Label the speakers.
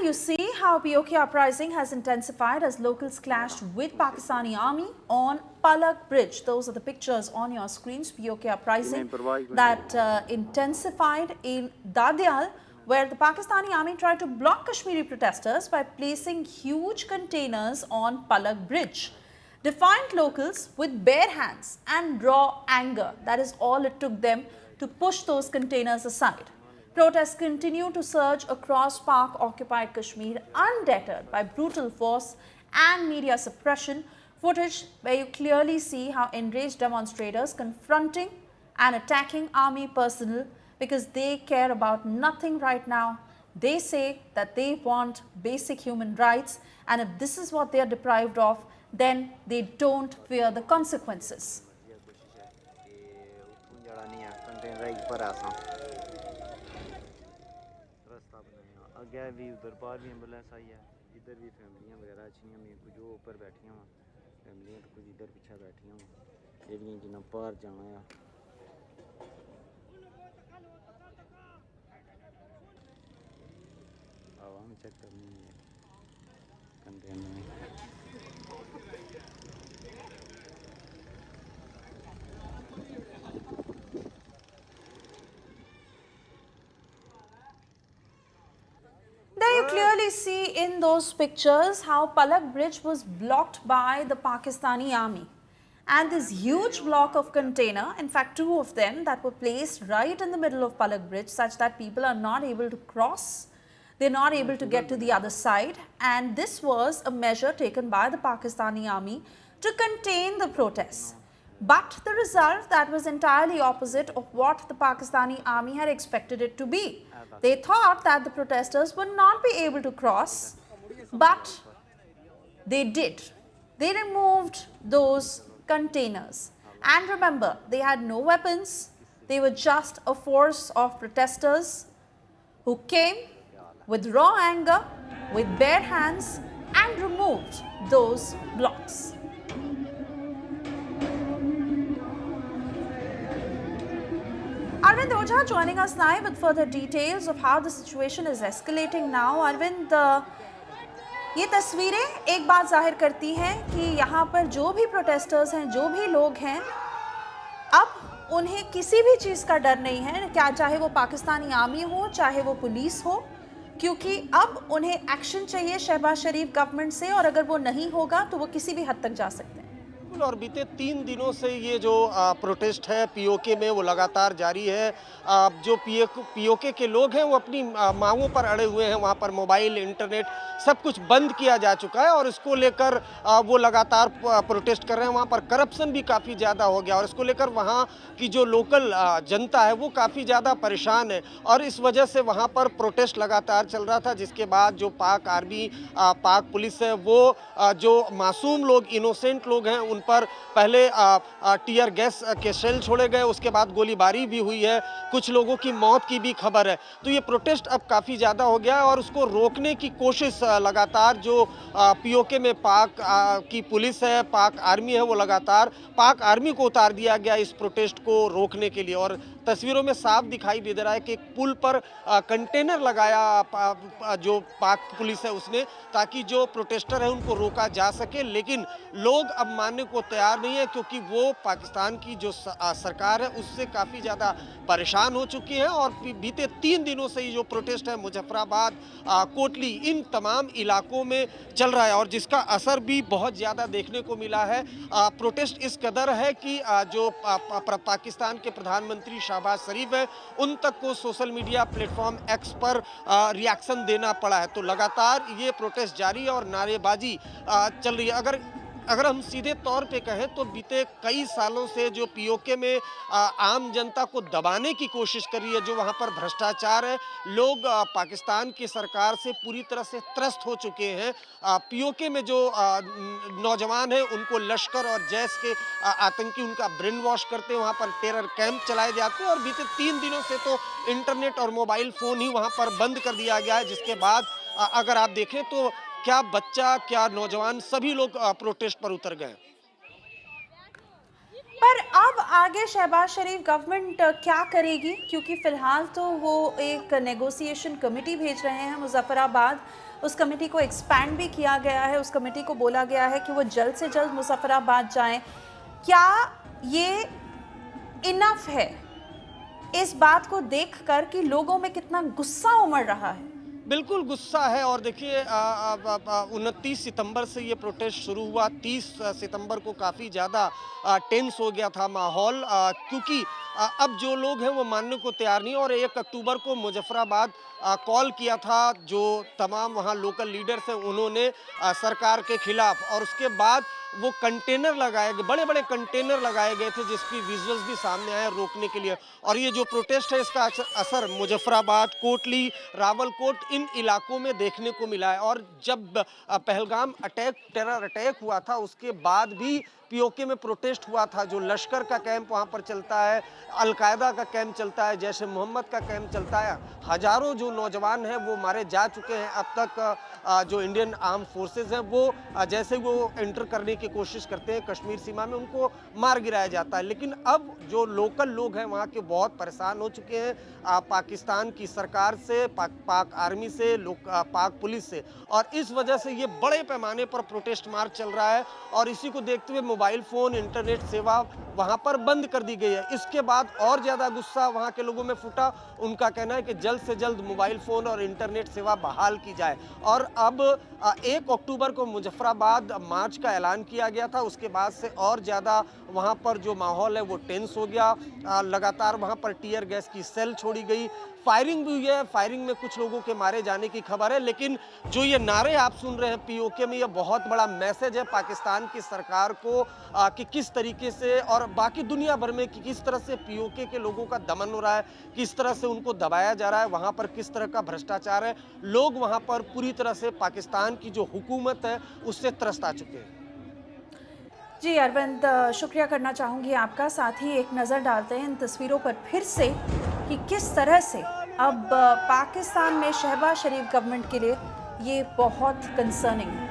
Speaker 1: you see how POK uprising has intensified as locals clashed with Pakistani army on Palak Bridge. Those are the pictures on your screens. POK uprising that intensified in Dadial, where the Pakistani army tried to block Kashmiri protesters by placing huge containers on Palak Bridge. Defiant locals with bare hands and raw anger. That is all it took them to push those containers aside. Protests continue to surge across Pak-occupied Kashmir, undeterred by brutal force and media suppression. Footage where you clearly see how enraged demonstrators confronting and attacking army personnel because they care about nothing right now. They say that they want basic human rights, and if this is what they are deprived of, then they don't fear the consequences.
Speaker 2: अगे भी उधर बाहर भी ambulance आई है, इधर भी फैमिलियां वगैरह अच्छी हैं, कुछ जो ऊपर बैठी हुआ फैमिलियां तो कुछ इधर पीछे बैठी हुआ ये भी जिन्हें बाहर जाना है आवाम चेक करनी है कंटेनर में
Speaker 1: You clearly see in those pictures how Palak Bridge was blocked by the Pakistani army. And this huge block of container, in fact 2 of them that were placed right in the middle of Palak Bridge such that people are not able to cross, they're not able to get to the other side, and this was a measure taken by the Pakistani army to contain the protests. But the result that was entirely opposite of what the Pakistani army had expected it to be. They thought that the protesters would not be able to cross, but they did. They removed those containers. And remember, they had no weapons. They were just a force of protesters who came with raw anger, with bare hands, and removed those blocks. Arvind Ojha joining us live with further details of how the situation is escalating now. Arvind, ये तस्वीरें एक बात जाहिर करती हैं कि यहाँ पर जो भी प्रोटेस्टर्स हैं, जो भी लोग हैं, अब उन्हें किसी भी चीज़ का डर नहीं है, क्या चाहे वो पाकिस्तानी आर्मी हो, चाहे वो पुलिस हो, क्योंकि अब उन्हें एक्शन चाहिए शहबाज शरीफ गवर्नमेंट से, और अगर वो नहीं होगा तो वो किसी भी हद तक जा सकते हैं।
Speaker 3: और बीते 3 दिनों से ये जो प्रोटेस्ट है पीओके में वो लगातार जारी है। जो पीओके के लोग हैं वो अपनी मांगों पर अड़े हुए हैं। वहाँ पर मोबाइल, इंटरनेट सब कुछ बंद किया जा चुका है और इसको लेकर वो लगातार प्रोटेस्ट कर रहे हैं। वहाँ पर करप्शन भी काफ़ी ज़्यादा हो गया और इसको लेकर वहाँ की जो लोकल जनता है वो काफ़ी ज़्यादा परेशान है और इस वजह से वहाँ पर प्रोटेस्ट लगातार चल रहा था, जिसके बाद जो पाक आर्मी, पाक पुलिस है वो जो मासूम लोग, इनोसेंट लोग हैं उन पर पहले टीयर गैस के शेल छोड़े गए, उसके बाद गोलीबारी भी हुई है, कुछ लोगों की मौत की भी खबर है। तो ये प्रोटेस्ट अब काफ़ी ज़्यादा हो गया है और उसको रोकने की कोशिश लगातार जो पीओके में पाक की पुलिस है, पाक आर्मी है, वो लगातार पाक आर्मी को उतार दिया गया इस प्रोटेस्ट को रोकने के लिए। और तस्वीरों में साफ दिखाई दे रहा है कि एक पुल पर कंटेनर लगाया जो पाक पुलिस है उसने, ताकि जो प्रोटेस्टर है उनको रोका जा सके, लेकिन लोग अब मानने को तैयार नहीं है क्योंकि वो पाकिस्तान की जो सरकार है उससे काफ़ी ज़्यादा परेशान हो चुकी है। और बीते 3 दिनों से ये जो प्रोटेस्ट है मुजफ्फराबाद, कोटली, इन तमाम इलाकों में चल रहा है और जिसका असर भी बहुत ज़्यादा देखने को मिला है। प्रोटेस्ट इस कदर है कि जो पाकिस्तान के प्रधानमंत्री शहबाज शरीफ है उन तक को सोशल मीडिया प्लेटफॉर्म एक्स पर रिएक्शन देना पड़ा है। तो लगातार ये प्रोटेस्ट जारी है और नारेबाजी चल रही है। अगर हम सीधे तौर पे कहें तो बीते कई सालों से जो पीओके में आम जनता को दबाने की कोशिश कर रही है, जो वहाँ पर भ्रष्टाचार है, लोग पाकिस्तान की सरकार से पूरी तरह से त्रस्त हो चुके हैं। पीओके में जो नौजवान हैं उनको लश्कर और जैश के आतंकी उनका ब्रेन वॉश करते हैं, वहाँ पर टेरर कैंप चलाए जाते हैं और बीते 3 दिनों से तो इंटरनेट और मोबाइल फ़ोन ही वहाँ पर बंद कर दिया गया है, जिसके बाद अगर आप देखें तो क्या बच्चा, क्या नौजवान, सभी लोग प्रोटेस्ट पर उतर गए।
Speaker 1: पर अब आगे शहबाज शरीफ गवर्नमेंट क्या करेगी, क्योंकि फिलहाल तो वो एक नेगोशिएशन कमेटी भेज रहे हैं मुजफ्फराबाद, उस कमेटी को एक्सपैंड भी किया गया है, उस कमेटी को बोला गया है कि वो जल्द से जल्द मुजफ्फराबाद जाएं। क्या ये इनफ है इस बात को देखकर कि लोगों में कितना गुस्सा उमड़ रहा है?
Speaker 3: बिल्कुल गुस्सा है। और देखिए 29 सितंबर से ये प्रोटेस्ट शुरू हुआ। 30 सितंबर को काफ़ी ज़्यादा टेंस हो गया था माहौल, क्योंकि अब जो लोग हैं वो मानने को तैयार नहीं। और 1 अक्टूबर को मुजफ्फराबाद कॉल किया था जो तमाम वहाँ लोकल लीडर्स हैं उन्होंने सरकार के खिलाफ, और उसके बाद वो कंटेनर लगाए गए, बड़े बड़े कंटेनर लगाए गए थे जिसकी विजुअल्स भी सामने आए रोकने के लिए। और ये जो प्रोटेस्ट है इसका असर मुजफ्फराबाद, कोटली, रावलकोट इन इलाकों में देखने को मिला है। और जब पहलगाम टेरर अटैक हुआ था उसके बाद भी पीओके में प्रोटेस्ट हुआ था। जो लश्कर का कैंप वहाँ पर चलता है, अलकायदा का कैंप चलता है, जैश ए मोहम्मद का कैंप चलता है, हजारों जो नौजवान हैं वो मारे जा चुके हैं अब तक। जो इंडियन आर्म फोर्सेस हैं वो जैसे वो एंटर करने की कोशिश करते हैं कश्मीर सीमा में उनको मार गिराया जाता है। लेकिन अब जो लोकल लोग हैं वहाँ के बहुत परेशान हो चुके हैं पाकिस्तान की सरकार से, पाक आर्मी से, पाक पुलिस से, और इस वजह से ये बड़े पैमाने पर प्रोटेस्ट मार्च चल रहा है। और इसी को देखते हुए मोबाइल फ़ोन, इंटरनेट सेवा वहाँ पर बंद कर दी गई है। इसके बाद और ज़्यादा गुस्सा वहाँ के लोगों में फूटा। उनका कहना है कि जल्द से जल्द मोबाइल फ़ोन और इंटरनेट सेवा बहाल की जाए। और अब 1 अक्टूबर को मुजफ्फराबाद मार्च का ऐलान किया गया था, उसके बाद से और ज़्यादा वहाँ पर जो माहौल है वो टेंस हो गया। लगातार वहाँ पर टीयर गैस की सेल छोड़ी गई, फायरिंग भी हुई है। फायरिंग में कुछ लोगों के मारे जाने की खबर है। लेकिन जो ये नारे आप सुन रहे हैं पीओके में, ये बहुत बड़ा मैसेज है पाकिस्तान की सरकार को कि किस तरीके से और बाकी दुनिया भर में कि किस तरह से पीओके के लोगों का दमन हो रहा है, किस तरह से उनको दबाया जा रहा है, वहाँ पर किस तरह का भ्रष्टाचार है। लोग वहाँ पर पूरी तरह से पाकिस्तान की जो हुकूमत है उससे त्रस्त आ चुके हैं।
Speaker 1: जी अरविंद, शुक्रिया करना चाहूँगी आपका। साथ ही एक नज़र डालते हैं इन तस्वीरों पर फिर से कि किस तरह से अब पाकिस्तान में शहबाज शरीफ गवर्नमेंट के लिए ये बहुत कंसर्निंग है।